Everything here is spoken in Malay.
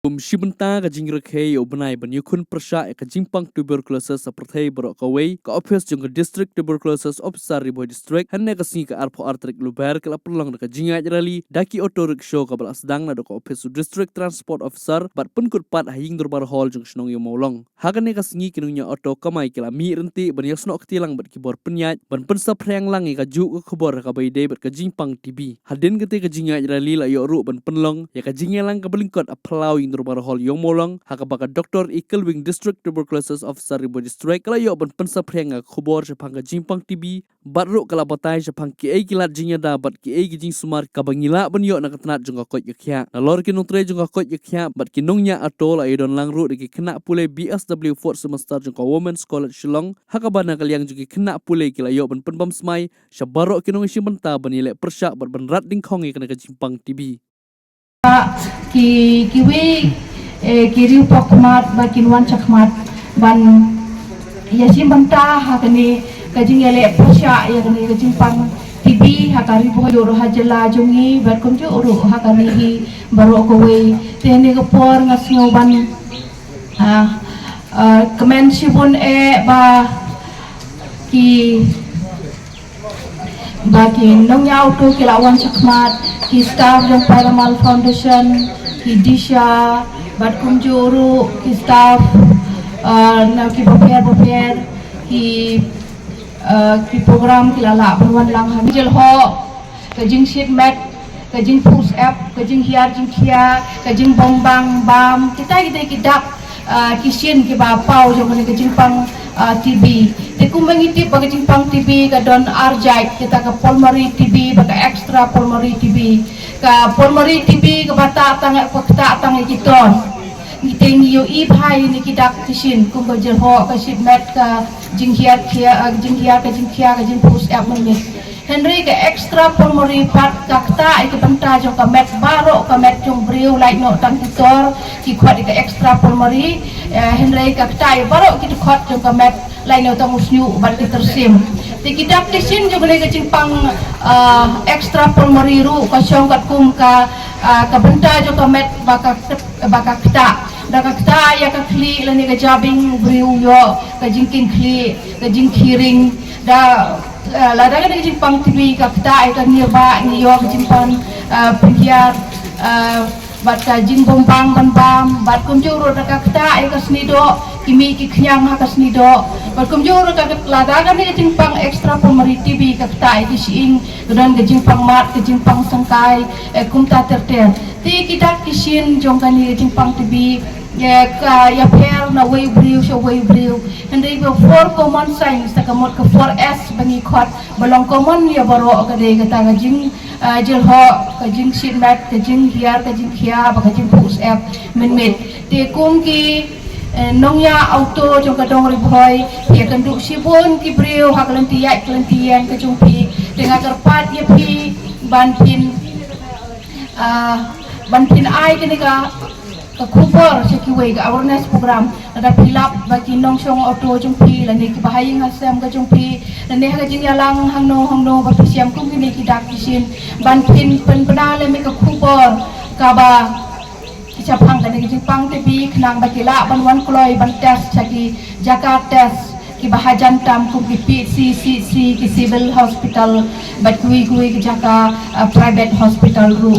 Shibanta kajing rekhe obnai banyukun persya kajing pang tuberculosis seperti berokawai ke office jungka district tuberculosis officer riboy district hanne kasing ke arpo artrik luber ke lapelong de kajing ajrali daki auto rickshaw ke balas dang na de office district transport officer bat penkut pat haying durbar hall jung snong yo molong hagan ne kasing kinunya auto kamai ke mi renti banyak snok tilang bat kibor penyat ban pensa preng langi kaju ke kebor ka bayde bat kajing pang tb hadin kete kajing ajrali la yo ru ban penlong ya kajing lang ke belingkot aplau Durbar Hall Yong Molong hakabaka Dr. Ikelwing District Tuberculosis Officer Ribo District kala yo ban pensa prenga khobor sepang jimpang TB batru kala batai sepang ki ai kilat jinya dapat ki ai gijing sumar kabangila ban yo nakatanat jungka kot yakya nalor ki nutre jungka kot yakya bat ki nungnya atol ai don langru diki kena pule BSW Fort Semester jungka Women's College Shillong hakabana kaliang juki kena pule kila yo ban penbam smai syabaro ki nung simenta banile persyak bat ban rat dingkhongi kena jimpang TB ki riu pokmat bakin wan chakmat ban yasim banta hakani kajing ele pasha ya kani kajing pang tibi hakari bo yoro hajela jungi barkum ju uru hakani hi baro kowe tene ko por ngasngo ban kemen sibun ba ki bakin nong nyau tu kilawan chakmat ki staff jong Paramal Foundation ki Disha bat kumjuru ki staff na ki boper ki program ki lala penwan lang hanjel ho kajing sheet mat kajing push up kajing hiar jing kia kajing bombang bam kita kidak kisin ki ba pau jong ni kajing pang TB teku mengitip bagi jimpang TB ke don arjait kita ke pulmonary TB bagi extra pulmonary TB ke pulmonary TB ke bata tangak kita tangak kiton ngiteng yo i bhai ni kidak kisin kum ke jelho ke shipmet ke jinghiar ke jing push up menit Henry ke extra pulmonary part kakta ke banta jo ke met baro ke met jong briu like no tang kitor ki khot ke extra pulmonary Henry kakta baro ki khot jong ke met lain no tang usnyu bat ki tersim ti kidak kisin jo ke jimpang extra pulmonary ru ka syong kat kum ka banta jo ke met baka kita dakakta ya ka kli lani ka jabing briu yo ka jingkin kli ka jingkiring da ladaga ni jimpang tibi kakta ay ka nirba ni yo jimpang penghiar bat ka jing bombang bam bat kumjuro dakakta ay ka snido kimi ki knyang ha ka snido bat kumjuro ka ladaga ni jimpang extra pulmonary tibi kakta ay ki siing dan ka jimpang mat ka jimpang sangkai kumta terter ti kidak kisin jong ka ni jimpang tibi ya per na way briu Henry go for common signs ta kamot ka 4S bangi khot balong common ya baro ka de ka jing jelho ka jing sheet mat ka jing hiar ka jing khia ba ka jing push up min te kum ki nongya auto jong ka dong riboy ya kan duk sibun ki briu ha kalantian ka jong pi dengan terpat ya pi banpin ai kini ka kubur sekiway ka awareness program ada pilap bagi nong syong auto jungpi lani ki bahayang asam ka jungpi lani ha jing yalang hangno ba siam kum ni ki dak kisin banpin penale me ka kubur ka ba kichapang kan ki jingpang tebi khnang ba kila banwan kloi ban test chaki jakarta test ki bahajan tam kum ki PCC ki civil hospital bat kui ki jaka private hospital ru